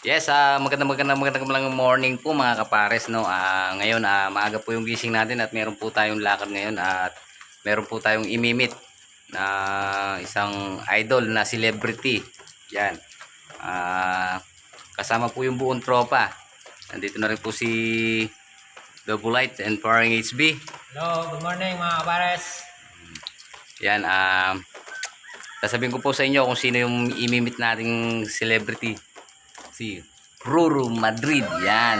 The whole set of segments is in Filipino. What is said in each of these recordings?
Yes, magandang morning po mga kapares, no. Ngayon maaga po yung gising natin at meron po tayong lakad ngayon at meron po tayong imimit na isang idol na celebrity. Yan. Kasama po yung buong tropa. Nandito na rin po si Double Light and Powering HB. Hello, good morning mga kapares. Yan, sasabihin ko po sa inyo kung sino yung imimit nating celebrity. Si Ruru Madrid, yan.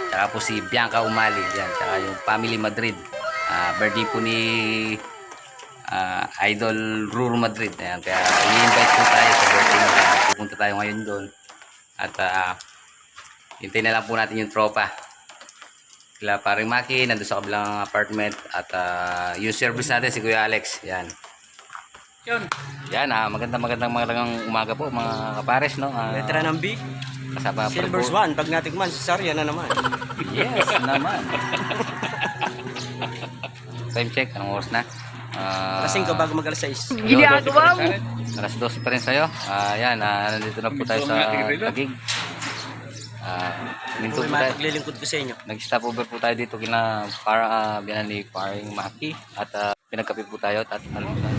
Tsaka po si Bianca Umali, yan. Tsaka yung Family Madrid. Birthday po ni Idol Ruru Madrid. Ayan. Kaya i-invite po tayo sa birthday niya. Pupunta tayo ngayon doon. At hintayin na lang po natin yung tropa. Sila paring Maki, nandun sa kabilang apartment. At yung service natin si Kuya Alex, yan. Yan, magandang umaga po mga kapares, no. Letra ng B. Kasama Silvers 1, pag natikman, si Sarya na naman. Yes, naman. Time check, anong oras na? Kasing ka bago mag-alas 6. Ginagawa mo? Alas 12 pa rin sa'yo. Yan, nandito na po tayo sa Taguig. Minto po tayo. Maglilingkod ko sa inyo. Nag-stop over po tayo dito binan ni Paring Maki. At pinagkape po tayo at almusal.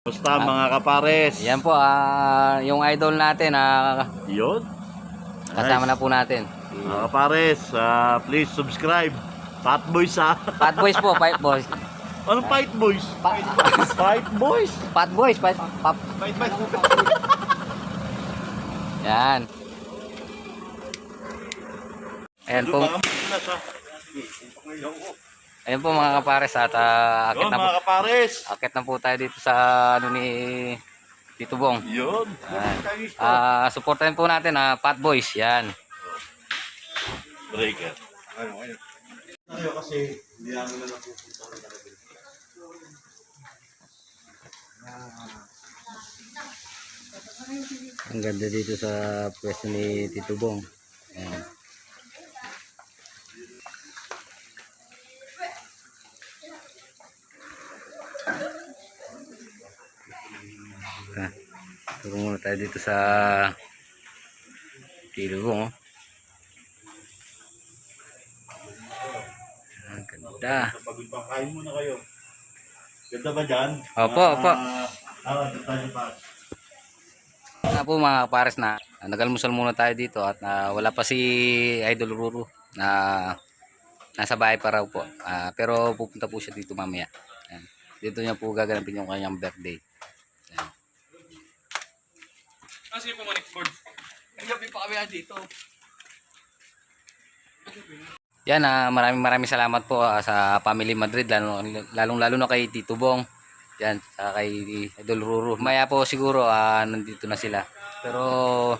Basta mga kapares. Yan po, yung idol natin, Yun. kasama na po natin. Mga kapares, please subscribe. Fat Boys ha. Fat Boys po, Fight Boys. Anong Fight Boys? Fight Boys? Fat Boys, Fight Fight Boys. Yan. Ayan po. Ayan po mga kapares at Yun mga kapares. akit na po tayo dito sa ano ni Tito Bong. Yun. Supportahin po natin Fat Boys, yan. Breaker. Ano kasi hindi namin na napupunta ng talaga. Ang ganda dito sa pwesto ni Tito Bong. Ayan. Turo muna tayo dito sa Tito Bong. Ang ganda. Pagod pa, kain muna kayo. Ganda ba dyan? Opo, opo. Tayo pa. Na po mga kapares na nag-almusal muna tayo dito at wala pa si Idol Ruru na nasa bahay pa raw po. Pero pupunta po siya dito mamaya. Yan. Dito niya po gaganapin yung kanyang birthday. Yan. Sige po, Manikford. Gabi pa kami dito. Yan, maraming salamat po sa Family Madrid, lalong-lalo na kay Tito Bong. Yan, saka kay Idol Ruru. Maya po siguro nandito na sila. Pero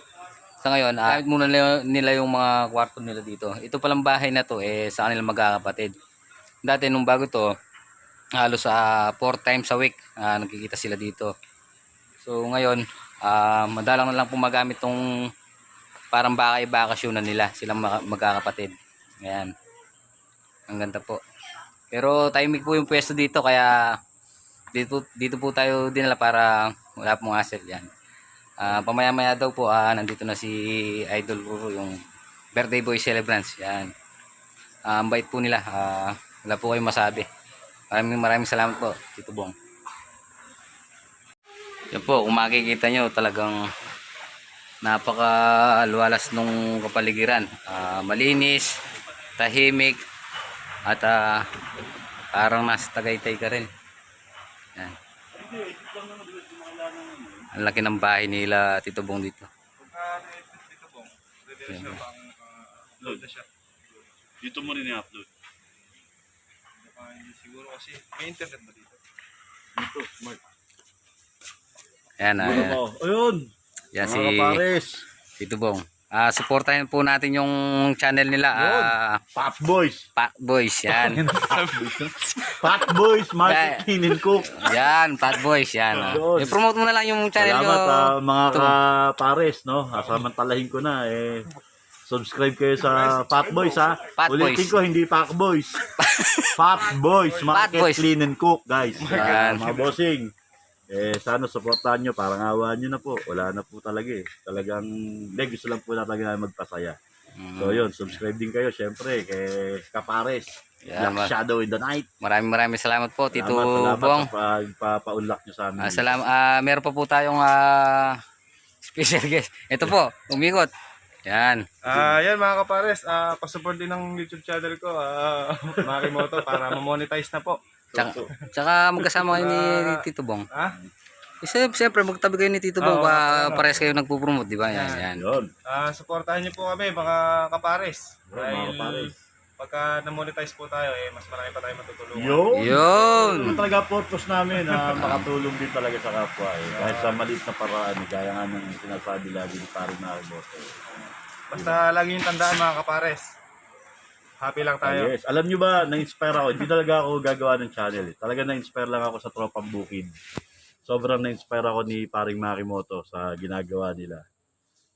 sa ngayon, gamit muna nila yung mga kwarto nila dito. Ito palang bahay na to sa kanilang magkakapatid. Dati nung bago to, halos 4 times a week nagkikita sila dito. So ngayon, madalang na lang po magamit tong parang bakasyon na nila, silang magkakapatid. Ayan. Ang ganda po. Pero timing po yung pwesto dito, kaya dito po tayo dinala para wala pong hassle. Yan. Pamaya-maya daw po nandito na si Idol Ruru, yung birthday boy celebrants. Yan. Ang bait po nila. Wala po kayong masabi. Maraming salamat po, Tito Bong. Yan po, kung makikita nyo, talagang napakaluwalas nung kapaligiran. Malinis, tahimik, at parang nasa Tagaytay ka rin. Yan. Ang laki ng bahay nila Tito Bong dito. Dito po. Pwede siya pang upload na siya. Dito mo rin i-upload. Hindi siguro kasi may internet ba dito? Dito, smart. Yan, Ayun! yan si Mga kapares. Tito Bong. Supportahin po natin yung channel nila. Pat Boys. Pat Boys, yan. Pat Boys, Martin and Cook. Yan, Pat Boys, yan. Yun. I-promote mo na lang yung channel nyo. Salamat mga kapares, no? Samantalahin ko na, subscribe kayo sa Pat Boys, ha? Pat Ulitin Boys. ko, hindi Pat Boys. Pat Boys, Market Boys. Clean and Cook, guys. Yan. Mga bossing. Sana supportahan nyo, parang awaan nyo na po. Wala na po talaga Talagang, gusto lang po na talaga magpasaya. So yun, subscribe din kayo, syempre, kay Kapares. Yan, Black Shadow in the Night. Maraming salamat po, Tito Salamat Bong. sa pagpapaunlak nyo sa amin. Meron pa po tayong special guest. Ito po, umikot. Yan. Yan mga kapares, pasupport din ng YouTube channel ko, Makimoto, para ma-monetize na po. Tsaka magkasama kayo ni Tito Bong. Ha? Siyempre, magtabi kayo ni Tito Bong. Parehas kayo nagpo-promote, di ba? Yan. Yun. Supportahan niyo po kami mga kapares. Yun, mga kapares. Pagka na-monetize po tayo, mas marami pa tayo matutulungan. Yun. Yun. Yun talaga purpose namin na makatulong din talaga sa kapwa. Kahit sa maliit na paraan, gaya nga ng sinasabi lagi ni Paring Nakimoto. Basta lagi yung tandaan mga kapares. Happy lang tayo. Yes. Alam nyo ba, na-inspire ako. Hindi talaga ako gagawa ng channel. Talaga na-inspire lang ako sa Tropang Bukid. Sobrang na-inspire ako ni Paring Makimoto sa ginagawa nila.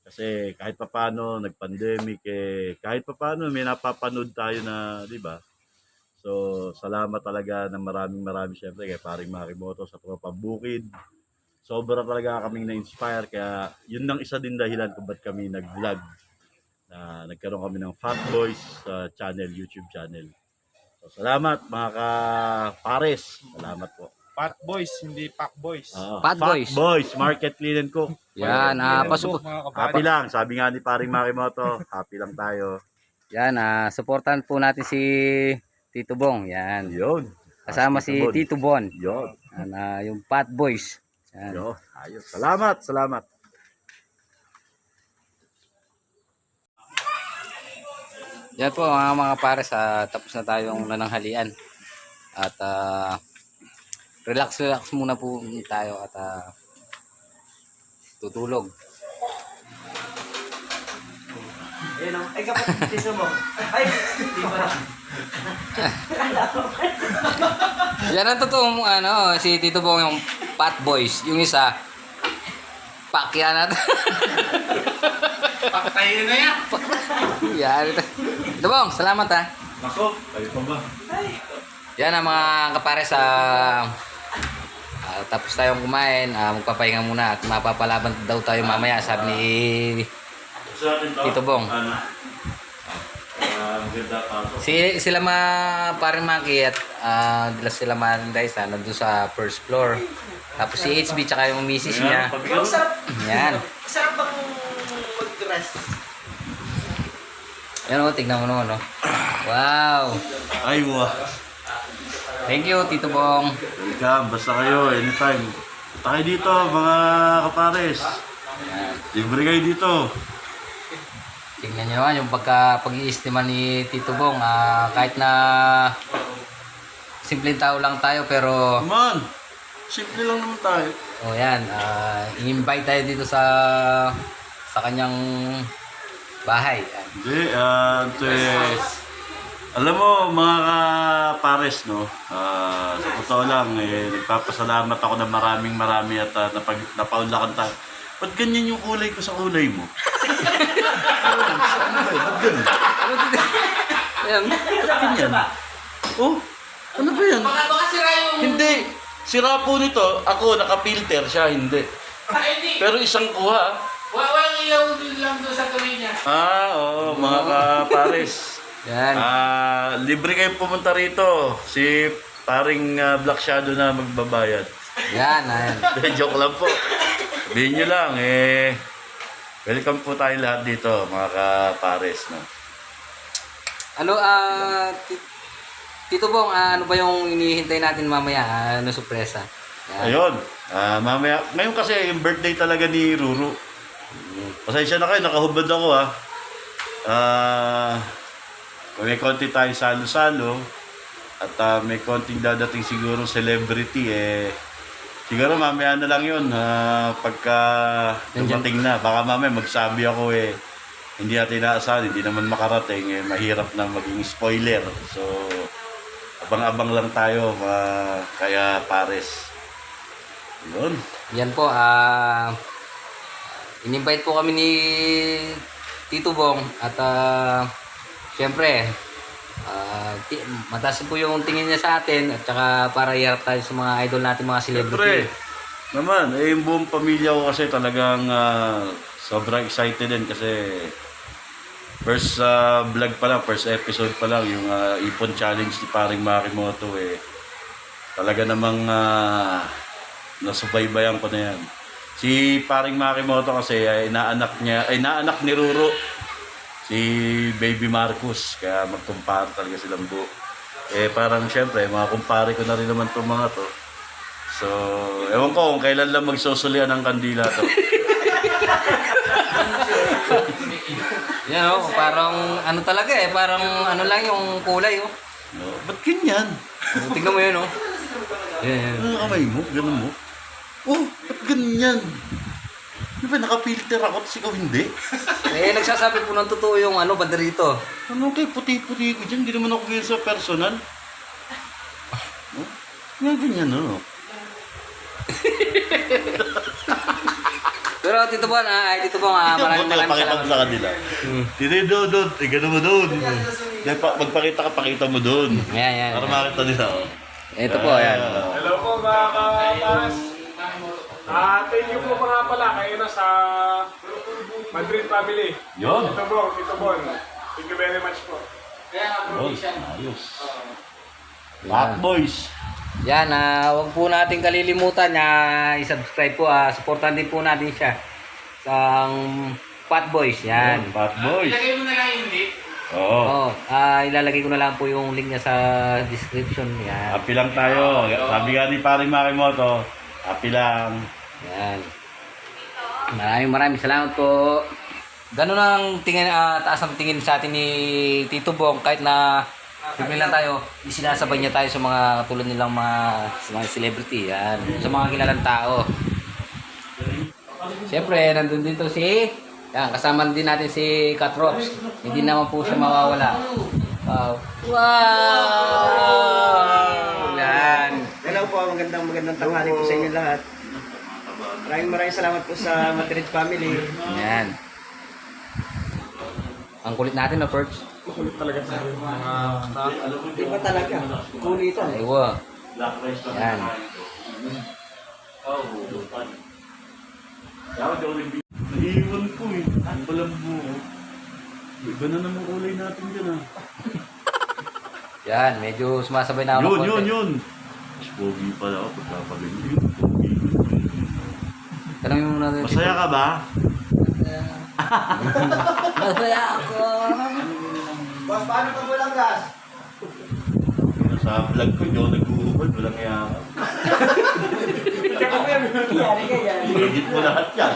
Kasi kahit papaano, nag-pandemic, kahit papaano, may napapanood tayo na, di ba? So, salamat talaga ng maraming syempre kay Paring Makimoto sa Tropang Bukid. Sobra talaga kaming na-inspire. Kaya yun lang isa din dahilan kung ba't kami nag-vlog. Nagkaroon kami ng Fat Boys channel, YouTube channel. So, salamat mga kapares. Salamat po. Pat Boys, hindi Pack Boys. Fat Boys. Boys, Market Clean and Cook. Yan, Mga Happy kapares. lang. Sabi nga ni Paring Makimoto, happy lang tayo. Yan, supportan po natin si Tito Bong. Yan. Yun. Kasama si Tito Bon. Yun. Yung Fat Boys. Yan. Yun. Ayos. Salamat. Yan po mga pares, tapos na tayong nananghalian. At relax muna po tayo at tutulog. Ay, kapatid mo. Ay, di ba? Yan ang totoong si Tito Bong, yung Fat Boys. Yung isa, pakya natin. Paktayin na yan. Yan. Tito Bong, salamat ha. Nako, kayo pa ba? Yan ang mga kapares, tapos tayong kumain, magpapahinga muna at mapapalaban daw tayo mamaya, sabi ni Tito Bong. Maganda pa. Sila Paring Maki at sila Marandays nandun sa first floor. Tapos si HB tsaka yung misis niya. Yan. Sarap bang mag-dress? Yan o, tignan mo naman, no? Wow! Ay, wah. Thank you, Tito Bong. Welcome, basta kayo, anytime. Punta kayo dito, mga kapares. Yan. Libre kayo dito. Tingnan nyo naman yung pag-iistima ni Tito Bong. Kahit na simpleng tao lang tayo, pero Come on. Simple lang naman tayo. yan, i-invite tayo dito sa kanyang bahay. Yan. Hindi, alam mo mga kapares, no? Sa totoo lang, nagpapasalamat ako na marami at napaunlakan tayo. Ba't ganyan yung kulay ko sa kulay mo? Ba't ganyan? Yan. Ba't ganyan? Oh, ano ba yan? Baka sira yung... Hindi. Sira po nito, ako naka-filter, siya hindi. Hindi. Pero isang kuha. Walang ilaw din lang doon sa tuloy niya. Oo, mga kapares. Yan. Libre kayo pumunta rito. Si paring Black Shadow na magbabayad. Yan, yan. Joke lang po. Sabihin nyo lang, welcome po tayo lahat dito, mga kapares. No? Ano, Tito Bong, ano ba yung inihintay natin mamaya? Ano, sorpresa? Yan. Ayun, mamaya, ngayon kasi yung birthday talaga ni Ruru. Pasensya na kayo, nakahubad ako may konti tayong salo-salo at may konting dadating siguro celebrity siguro mamaya na lang yun pagka dumating na baka mamaya magsabi ako hindi natin inaasahan, hindi naman makarating mahirap na maging spoiler, so abang-abang lang tayo kaya pares yun. Yan po, in-invite po kami ni Tito Bong at syempre, mataas po yung tingin niya sa atin at saka para iharap tayo sa mga idol natin, mga celebrity. Siyempre, naman, yung buong pamilya ko kasi talagang sobrang excited din kasi first vlog pa lang, first episode pa lang, yung Ipon Challenge ni paring Makimoto talaga namang nasubaybayan ko na yan. Si paring Makimoto kasi inaanak ni Ruro. Si Baby Marcus, kaya magkumpare talaga silang buo. Parang syempre, mga kumpare ko na rin naman itong mga to. So, ewan ko kung kailan lang magsusulian ng kandila to. Yan o, parang ano talaga parang ano lang yung kulay o. No, ba't ganyan? Tingnan mo yun o. Yan. Ano kamay mo? Ganun mo? Oh, ba't ganyan? Di ba naka-filter ako tapos ikaw hindi? Nagsasabi po ng totoo yung ano, banda rito. Ano kayo puti-puti ko dyan? Hindi naman ako ganyan sa personal. Oh, ganyan no? Pero Tito Bong, maraming Pakita mo salamat. sa kanila. Tito, doon. Gano'n mo doon. Magpakita ka, pakita mo doon. Yan. Para makita nila. Ito po, yan. Hello po mga kapares. Thank you po mga pala kayo na sa Madrid family. Yun. Tito Bon. Thank you very much po. Yun. Ayos. Hot boys. Yan, huwag po natin kalilimutan na i-subscribe po. Supportan din po natin siya. Sa Fat Boys, yan. Hot boys. Ilagay mo na lang yung link. Oo. Ilalagay ko na lang po yung link niya sa description. Yan. Happy lang tayo. Sabi nga ni paring Makimoto, happy lang. Yan. Maraming salamat po. Ganun ang tingin, taas ang tingin sa atin ni Tito Bong, kahit na simple lang tayo, isinasabay niya tayo sa mga katulad nilang sa mga celebrity, yan, sa mga kilalang tao. Siyempre, nandun dito yan, kasama din natin si Catrops. Hindi naman po siya mawawala. Wow! Yan. Hello po, magandang tanghali po sa inyo lahat. Maraming salamat po sa Madrid family. Yan. Ang kulit natin na Perch. Kulit talaga sa mga Di ba talaga? Kulitan. Aywa. Yan. Naiiwan ko Ang balambo. Iba na naman kulay natin dyan Yan, medyo sumasabay na ako. Yun. Mas pogi pala ako pagkapagaling. Yun, pogi. Tanongin mo natin. Masaya ka ba? Masaya ako. paano pag walang gas? Sa vlog ko, hindi ako nag-uubad. Walang kaya ako. Yari ka yan. Edit mo lahat yan.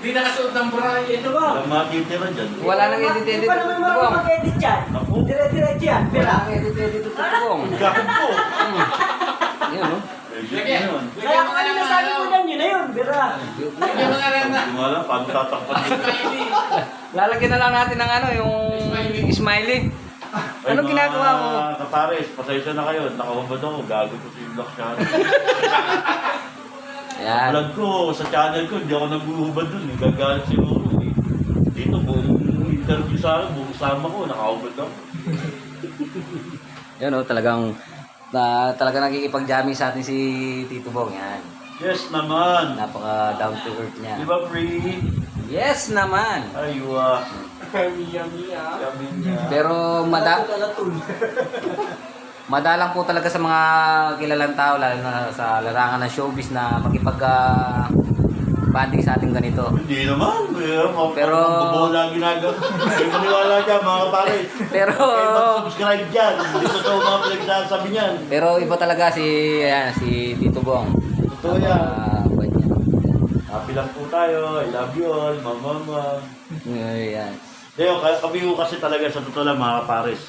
Di nakasuot ng bra. Ito ba? Walang makitira dyan. Wala nang edit-edit Hindi pa naman Tito marunong Bong. mag-edit yan. Ako? Dire-diretso yan. Wala Pera. nang edit-edit Tito Bong. Gago po. Yan, no? Edit mo yun. Kaya kung ano nasabi mo lang yun na yun. Pera. Lagyan mo nga lang na. Hindi mo alam, paano tatakpan dito. Smiley. Lalagyan na lang natin ng ano, yung smiley. Anong ginagawa mo? Mga kapares, pasensya na kayo. Nakahubad ako, gago ko si Black Shadow. Yan. Vlog ko, sa channel ko, hindi ako nag-uhubad dun. Eh. Gagalit si Roro. Eh. Dito, buong interview sa akin, buong sama ko, nakahubad ako. Yan, oh, talagang nakikipag-jamming sa atin si Tito Bong. Yan. Yes naman. Napaka down to earth niya. Di ba, free? Yes naman. Aywa. Miya. Sabi niya. Pero madalang po talaga sa mga kilalang tao, lalo na sa larangan ng showbiz na makipag-banding sa ating ganito. Hindi naman. Pero- Bola ginagawa. Hindi maniwala dyan, mga pares. Pero Kayo mag-subscribe dyan. Hindi totoo mga pinagsasabi niyan. pero iba talaga si Tito Bong. Totoo yan. Bait niya. Happy lang po tayo. I love you all. Mama. Yan. Deo, kami ko kasi talaga sa totoo lang mga pares,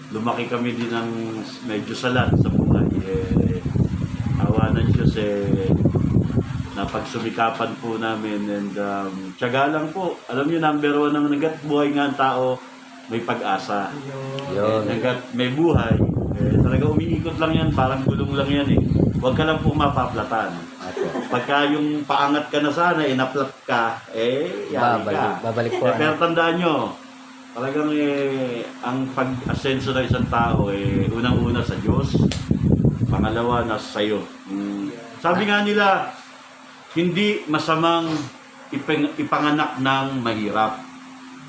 lumaki kami din ng medyo salat sa buhay. Awa ng Diyos napagsumikapan po namin and tiyaga lang po. Alam niyo, number one ng nagat buhay nga ang tao, may pag-asa. Yun. Nagat may buhay, talaga umiikot lang yan, parang gulong lang yan eh. Huwag ka lang po mapaplatan. Pagka yung paangat ka na sana, inaplat ka, yari ka. Babalik po. Pero tandaan nyo, talagang ang pag-asenso ng isang tao, unang-una sa Diyos, pangalawa nasa sayo. Sabi nga nila, hindi masamang ipanganak ng mahirap,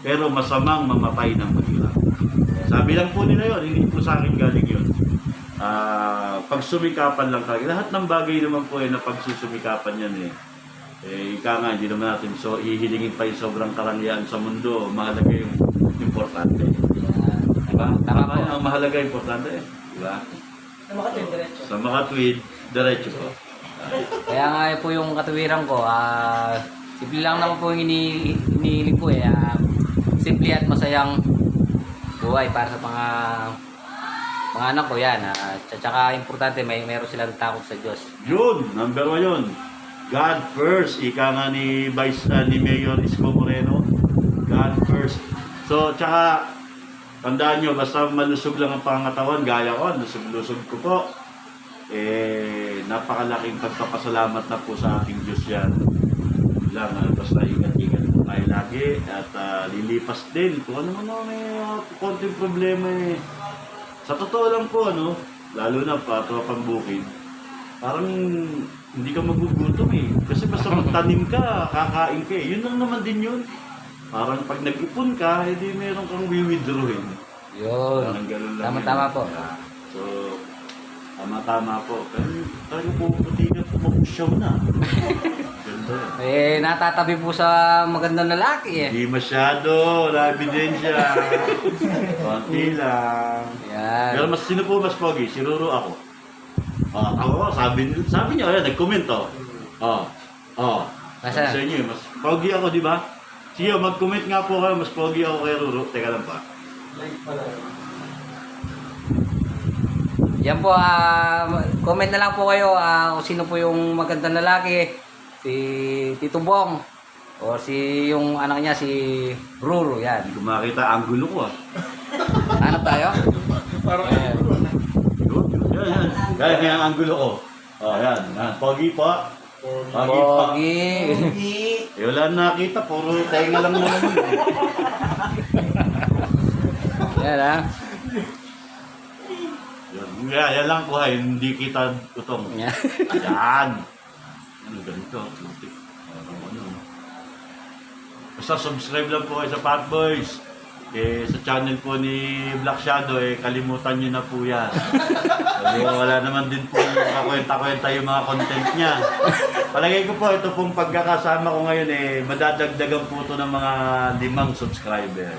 pero masamang mamatay ng mahirap. Sabi lang po nila yun, hindi po sa akin galing yun. Pagsumikapan lang talaga. Lahat ng bagay naman po na pagsusumikapan yan ika nga, hindi naman natin hihilingin pa yung sobrang karangyaan sa mundo. Mahalaga yung importante. Diba? Tama po. Ang mahalaga importante. Diba? Sa mga diretso. Sa mga tweet, diretso po. Kaya nga po yung katuwiran ko, simple lang naman po yung inihiling ko simple at masayang buhay para sa mga anak ko yan. Tsaka importante, meron silang takot sa Diyos. Yun, number one yun. God first. Ika nga ni ni Mayor Isko Moreno. God first. So, tsaka, tandaan nyo, basta malusog lang ang pangatawan, gaya ko, lusog-lusog ko po. Napakalaking pagpapasalamat na po sa ating Diyos yan. Basta ingat-ingat po tayo lagi at lilipas din. Kung ano man may konting problema Sa totoo lang po, lalo na tropang bukid, parang hindi ka magugutom Kasi basta magtanim ka, kakain ka Yun lang naman din yun. Parang pag nag-ipon ka, hindi meron kang withdrawin. Yun. Parang ganun lang Tama-tama yun. po. So, tama-tama po. Pero talaga po, patigat po mag-show na. Ganda yan. Natatabi po sa magandang lalaki Hindi masyado, wala ebidensya. Konti lang. Yan. Pero sino po mas pogi? Si Roro ako. Ako, sabi niyo, nag-comment Nasaan? Sa inyo, mas pogi ako, di ba? Sige, mag-comment nga po kayo, mas pogi ako kay Roro. Teka lang pa. Yan po, comment na lang po kayo kung sino po yung magandang lalaki. Si Tito Bong. O yung anak niya, si Ruru. Yan. Hindi ko makita ang gulo ko Hanap tayo? Parang Ayan. Yan. Kaya ang gulo ko. Yan. Pogi pa. Pogi pa. Pogi. Wala nakita, puro tenga lang naman yun. Yan Yan lang ko hindi kita utong. Yan. Yan. Ano ganito? Basta subscribe lang po kayo sa Pat Boys. Sa channel po ni Black Shadow, kalimutan nyo na po yan. Wala naman din po kakwenta-kwenta yung mga content niya. Palagay ko po, ito pong pagkakasama ko ngayon madadagdagan po ito ng mga 5 subscriber.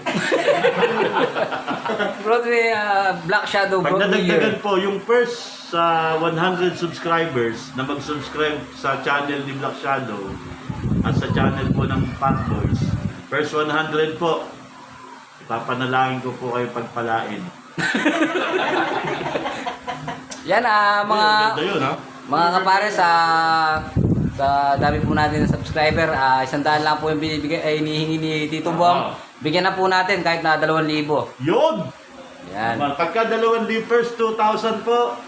Bro, Black Shadow Pag bro. nadagdagan po, yung first sa 100 subscribers na mag-subscribe sa channel ni Black Shadow at sa channel po ng Fat Boys, first 100 po, ipapanalangin ko po kayo pagpalain. Yan mga Ganda yun, ha? mga kapare sa dami po natin ng subscriber, 100 lang po yung binibigay ay hinihingi ni Tito Bong. Bigyan na po natin kahit na 2,000. Yun! Yan. Pagka 2,000 first 2,000 po,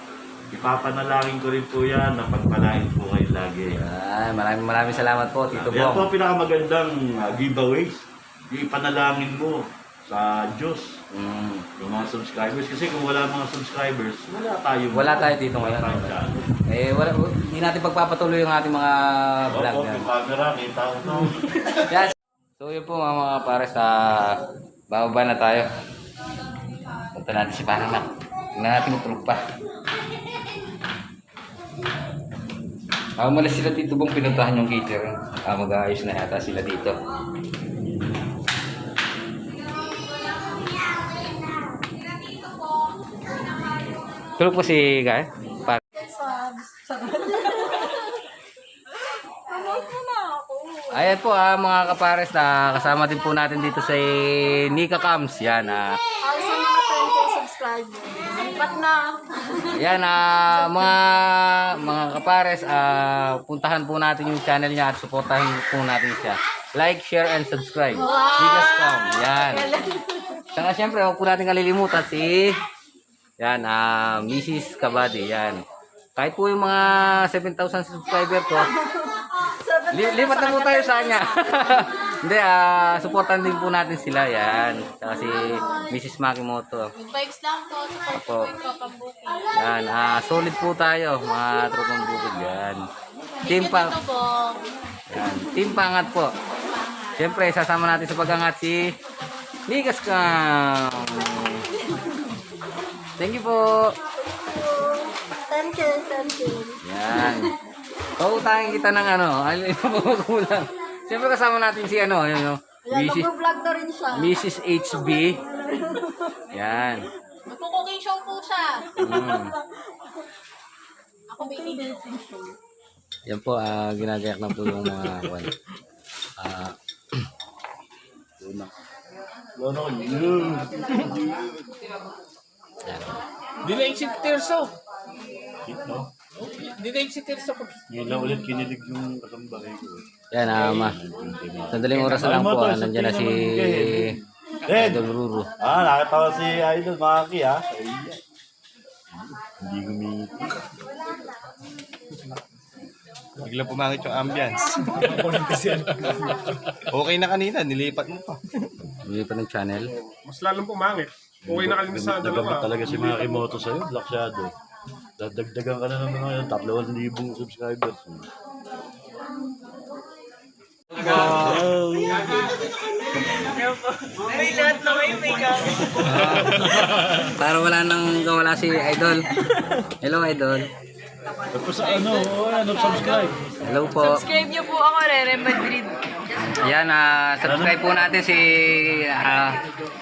ipapanalangin ko rin po yan na pagpalain po kayo lagi. Yan, maraming salamat po Tito Yan po Bong. ang pinakamagandang giveaways. Ipanalangin mo sa Diyos yung mga subscribers. Kasi kung wala mga subscribers, Wala tayo dito ngayon. Hindi natin pagpapatuloy yung ating mga vlog Opo, yan. yung camera, kita ko to. Yan. So yun po mga kapare, sa bababa na tayo. Punta natin si Parang Mac. Tingnan natin matulog pa. Umalis sila Tito Bong, pinuntahan yung catering. Mag-aayos na yata sila dito. Tulog po si Guy? Ayan po mga kapares, na kasama din po natin dito sa Nika Cams. Yan Sa mga 10K subscribers. Sipat na. yan mga kapares, puntahan po natin yung channel niya at suportahan po natin siya. Like, share, and subscribe. Nika Cams. Yan. Saka syempre, huwag po natin kalilimutan si Mrs. Kabady. Yan. Kahit po yung mga 7,000 subscriber ko, lipat na po tayo sa kanya. Hindi, supportan din po natin sila. Yan. Saka si Mrs. Makimoto. Bikes lang po. Support Apo. po yung tropang booking. Yan. Solid po tayo, mga tropang bukid. Yan. Team Thank you, pa. Tito Bong. Yan. Team pangat po. Siyempre, sasama natin sa pag-angat si Ligas Cam. Thank you po. 10K. Yan. Pautangin kita ng kulang. Siyempre kasama natin si Yan, Mrs. mag-vlog na rin siya. Mrs. HB. Yan. Magpo-cooking show po siya. Ako may cooking show. Yan po, ginagayak na po yung mga yan. Dilaig si Tirso. Dilaig si Tirso. Ngayon lang ulit kinilig yung kasambahay ko. Yan, sandaling oras na lang po. Nandiyan na si Idol Ruru. Nakatawa si Idol Maki, ha? Ayan. Hindi gumiti. Biglang pumangit yung ambience. Okay na kanina, nilipat mo pa. Hindi pa ng channel. Mas lalong pumangit. Okay na kanina sa Nagdagat dalawa. talaga si Makimoto sa'yo, Black Shadow. Dadagdagan ka na ng mga 2,000 subscribers. Para wala nang kawala si Idol. Hello, Idol. Tapos subscribe. Hello po. Subscribe niyo po ako, Rere Madrid. Yan, subscribe po natin si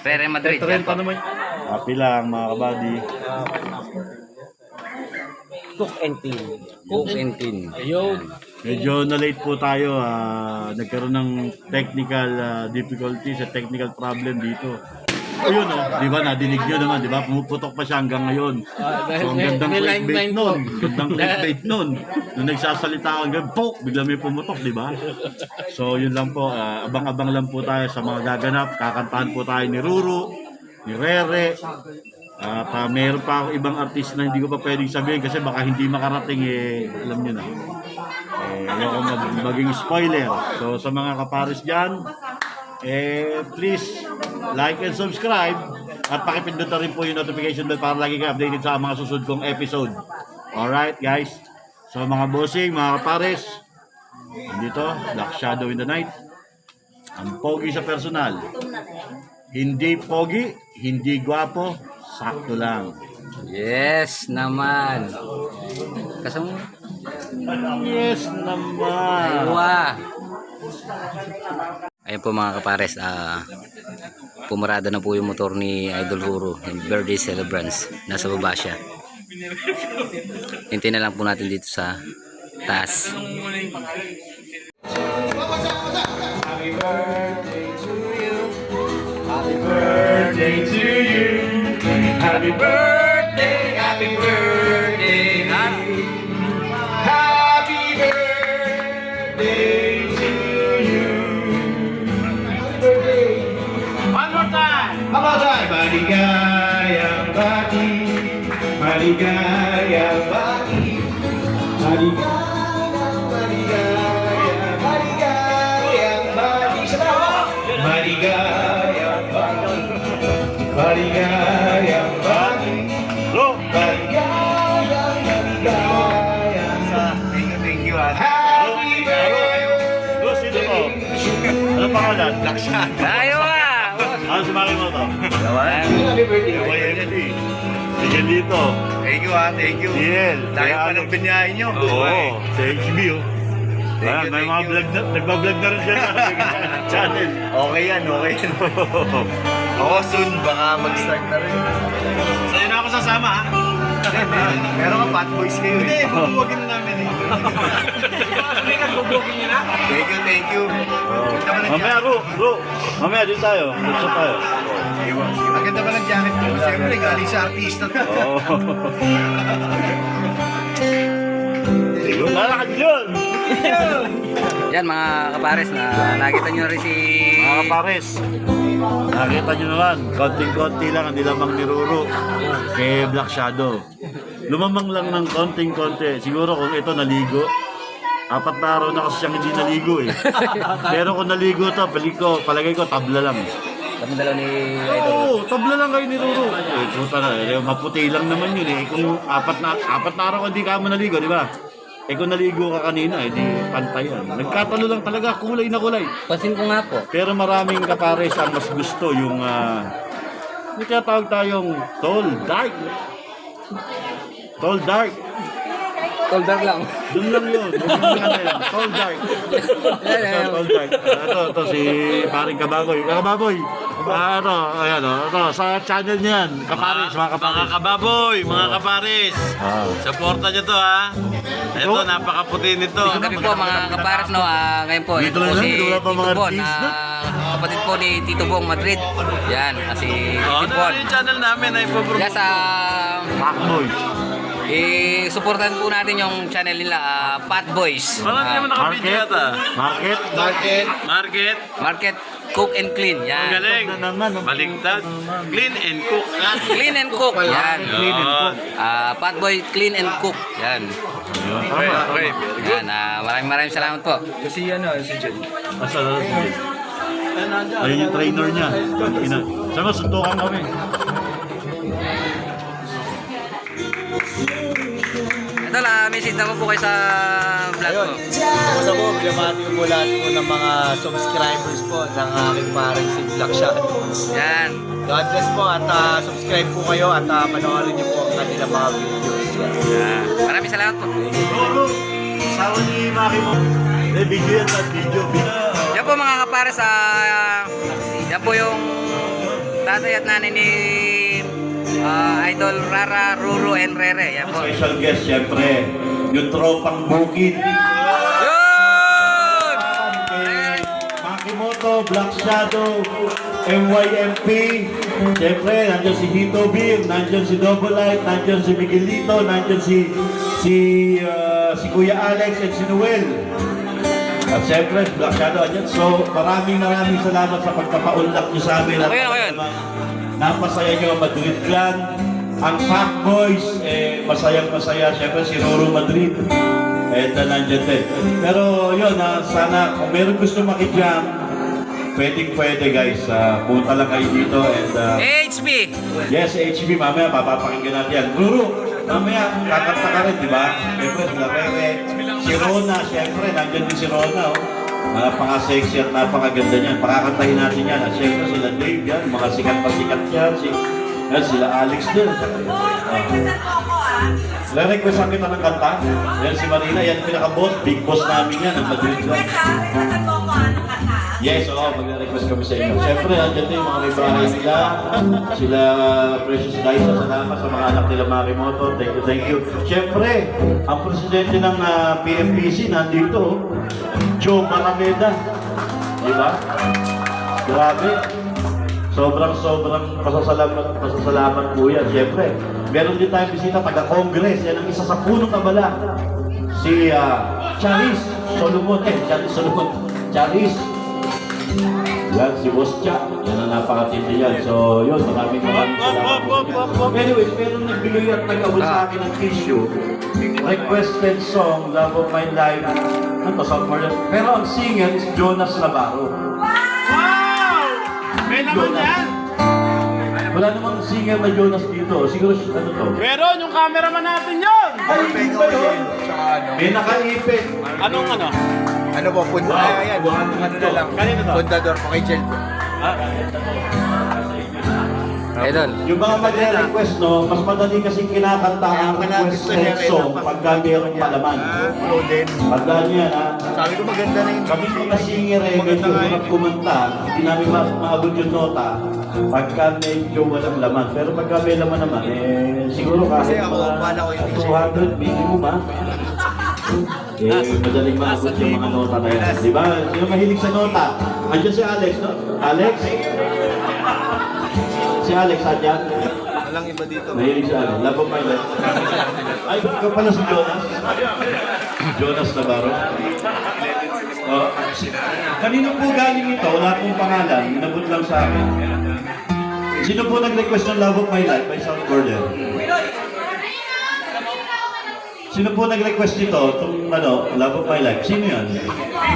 Rere Madrid. Yan po. Happy lang mga kabady. Cook and Clean. Ayun. Medyo na-late po tayo. Nagkaroon ng technical difficulties, technical problem dito. Ayun di ba? Nadinig nyo naman, di ba? Pumuputok pa siya hanggang ngayon. So, ang gandang clickbait nun. Gandang clickbait nun. Nung nagsasalita hanggang bigla may pumutok, di ba? So, yun lang po. Abang-abang lang po tayo sa mga gaganap. Kakantahan po tayo ni Ruru, ni Rere. Meron pa ako ibang artist na hindi ko pa pwedeng sabihin kasi baka hindi makarating, alam nyo na. Ayoko maging spoiler. So, sa mga kapares dyan, please like and subscribe at pakipindot na rin po yung notification bell para lagi kayo updated sa mga susunod kong episode. Alright guys, so mga bossing, mga kapares, dito Black Shadow in the Night, ang pogi sa personal, hindi pogi, hindi gwapo, sakto lang. Yes naman. Kasama Yes naman. Aywa. Ayun po mga kapares, pumarada na po yung motor ni Idol Huro, yung birthday celebrants. Nasa baba siya. Hintayin na lang po natin dito sa taas. Happy birthday to you. Happy birthday to you. Happy birthday, happy birthday. Happy birthday to you. Happy birthday. One more time! How about that? Maligayang bati. Maligayang bati. Maligayang, maligayang, maligayang bati. Maligayang bati. Maligayang bati. Bro, Maligayang, maligayang bati. Thank you, Happy birthday. bro, sino ko? Ano pangalan? Aywa! Ano si Makimoto? Happy birthday. YMD. Sige dito. Thank you thank you. Yes. Dahil pa ng binyahin nyo. Oo, sa HB oh. Thank you, May thank mga you. vlog na, nagbablog na rin siya sa channel. Okay yan. Ako soon, baka mag-start na rin. Sa'yo na ako sasama ha? Pero nga, fat boys kayo eh. Hindi, bubuwagin na namin eh. Thank you. Ganda ba ng Mamaya bro, mamaya dito tayo. Dito tayo. Ang ganda ba ng jacket ko? Siyempre, galing sa artista to. Oo. Lalakad yun! Yan mga kapares, na nakita nyo rin si... Mga kapares, nakita nyo naman, konting-konti lang ang nilamang ni Ruro kay Black Shadow. Lumamang lang ng konting-konti. Siguro kung ito naligo, 4 na araw na kasi siyang hindi naligo eh. Pero kung naligo to, palagay ko tabla lang. Kami dalaw ni Idol. Oo, tabla lang kayo ni Ruro. Eh, puta na, maputi lang naman yun eh. Kung 4 na araw hindi ka mo naligo, di ba? Eh kung naligo ka kanina, di pantay yan. Nagkatalo lang talaga, kulay na kulay. Pansin ko nga po. Pero maraming kapares ang mas gusto yung may tinatawag tayong tall dark. Tall dark. Tolder lang. Doon lang yun. Tall dark. Tall dark. Ito si paring Kababoy. Kababoy. Ayan ito. Sa channel niyan. Kapares, mga kapares. Mga kababoy, mga kapares. Supporta nyo to ha. Ito, napakaputi nito. Gabi po mga kapares, no. Ngayon po, Dito ito po lang, si wala pa Tito mga Bon. artista. Kapatid po ni Tito Bong Madrid. Yan, si Oh, Tito ano Bon. yung channel namin ay ipopromote. Yes, Pack Boys. supportan po natin yung channel nila, Pat Boys. Wala naman nakabidyo yata. Market Cook and Clean. Ang Yan. galing. Na naman. Baligtad. Clean and cook. Clean and Cook. Yan. Yun. Pat Boy Clean and Cook. Yan. Okay, okay. Yan. Maraming salamat po. Kasi si Jen. Ayun yung trainer niya. Saan mo, suntukan kami. Ito lang, message naman po kayo sa vlog ko. Sa po, binamati ko po lahat po ng mga subscribers po ng aking parang si Black Shadow. Yan. God bless po at subscribe po kayo at panoorin niyo po ang kanilang mga videos. Yan. Maraming salamat po. Ruro, asawa ni Maki mo. Video yan, video. Yan po mga kapares, yan po yung tatay at nanay ni Idol Rara, Ruro, and Rere. Yan po. Special guest, syempre, yung tropang bukid. Yun! Makimoto, Black Shadow, MYMP. Syempre, nandiyan si Hito Beer, nandiyan si Double Light, nandiyan si Miguelito, nandiyan si Kuya Alex at si Noel. At syempre, Black Shadow, andyan. So, maraming salamat sa pagpapaunlak niyo sa amin. Okay, okay. Napasaya niyo ang Madrid Clan. Ang Pack Boys, masayang-masaya. Syempre, si Roro Madrid. Nandiyan din. Pero yun, sana kung meron gusto makijam, pwede guys. Punta lang kayo dito. HP! Yes, HB, mamaya papapakinggan natin yan. Ruru, mamaya kakanta ka rin, di ba? Siyempre, sila Rere. Si Rona, siyempre, nandiyan din si Rona. Napaka-sexy at napakaganda niyan. Pakakantahin natin yan. At siyempre, sila Dave yan. Mga sikat pa sikat yan. Sila Alex din. Na-requestan kita ng kanta. Yan si Marina, yan pinaka-boss. Big boss namin yan. Ang Madrid lang. Yes, oo. Mag-request kami sa inyo. Siyempre, andyan din yung mga may bahay nila. Sila Precious Liza, salamat sa mga anak nila Makimoto. Thank you, thank you. Siyempre, ang presidente ng PMPC nandito. Joe Marameda. Di ba? Grabe. Sobrang pasasalamat po yan. Siyempre, meron din tayong bisita taga-Congress. Yan ang isa sa punong abala. Si Charis Solomon. Charis. Yan, si Boss Cha. Yan ang napakatindi yan. So, yun, maraming salamat. Anyway, pero nagbigay at nag-abot sa akin ng tissue. Requested song, Love of My Life. Ano to, South Florida. Pero ang singer is Jonas Navarro. May naman yan! Wala namang singer na Jonas dito. Siguro, ano to? Meron yung cameraman natin yun! Ay, hindi ba yun? May nakaipit. Anong ano? Ano po, pundador? Ayan, ano na lang. Kanino to? Pundador po kay Jel po. Idol. Yung mga mag-request, no, mas madali kasi kinakanta ang requested song pagka mayroong palaman. Loaded. Pagka niya, Sabi ko maganda na yung kami mga singer eh, medyo hirap kumanta, hindi namin maabot yung nota pagka medyo walang laman. Pero pagka may laman naman, eh, siguro kahit Kasi ako, wala ko yung 200 minimum madaling maabot yung mga nota na yan. Di ba? Sino mahilig sa nota? Andiyan si Alex, no? Alex? Si Alex, andyan? walang iba dito. Mahilig si Alex. Love of my life. Ay, ikaw pala si Jonas. Jonas Navarro. Oh. Kanino po galing ito? Wala pong pangalan. Inabot lang sa akin. Sino po nag-request ng Love of My Life by South Border? Sino po nag-request nito? Itong Love of My Life? Sino yan?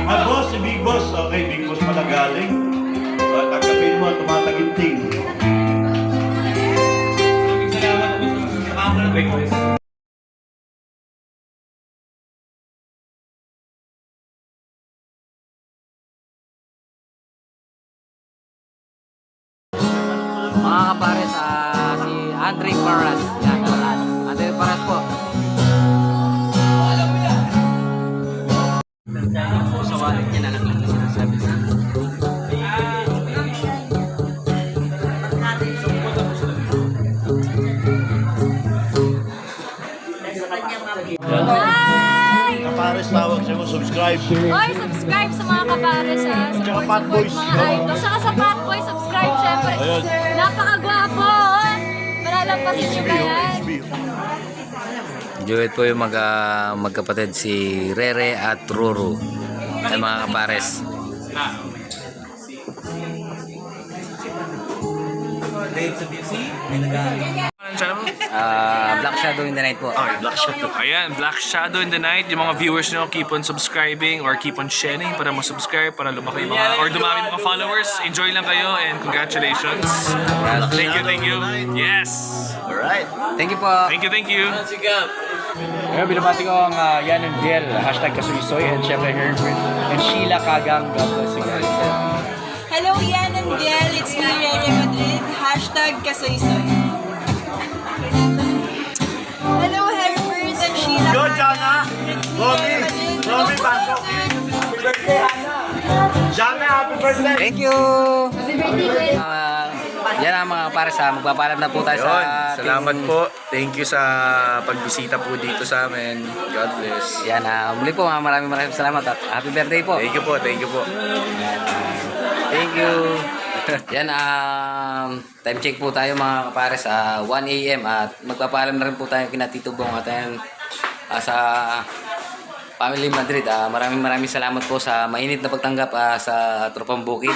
Boss, si Big Boss. Okay, Big Boss pala galing. Tagapin mo, tumataginting. Mga kapares, si Andre Paras. Yan, Andre Paras po. Sa wallet niya na lang sinasabi sa Kapares tawag siya mo, subscribe. Oy, subscribe sa mga kapares ha. Support mga idol. Saka sa Fat Boy, subscribe syempre. Napakagwapo. Oh. Malalampasin nyo ba yan? Duet po yung magkapatid si Rere at Ruru sa mga kapares. Black Shadow in the Night po. Ayan, Black Shadow in the Night. Yung mga viewers nyo, keep on subscribing or keep on sharing para mag-subscribe, para lumaki yung mga, or dumami mga followers. Enjoy lang kayo and congratulations. Thank you. Yes! Alright. Thank you po. Thank you. Ngayon, binabati ko ang Yan and Biel, #Kasuysoy, and syempre Herbert, and Sheila Kagang. God bless you guys. Hello, Yan and Biel. It's me, Rere Madrid. #Kasoysoy. Hello, Herbert and Sheila. Yo, Jana! Romy, pasok! Jana, happy birthday! Thank you. Yan ang mga kapares, magpapaalam na po tayo Yun, sa salamat po. Thank you sa pagbisita po dito sa amin. God bless. Yan, muli po maraming salamat at happy birthday po. Thank you po. Thank you. Yan, time check po tayo mga kapares, 1 AM at magpapaalam na rin po tayo kina Tito Bong at yan, sa Family Madrid. Maraming salamat po sa mainit na pagtanggap sa Tropang Bukid.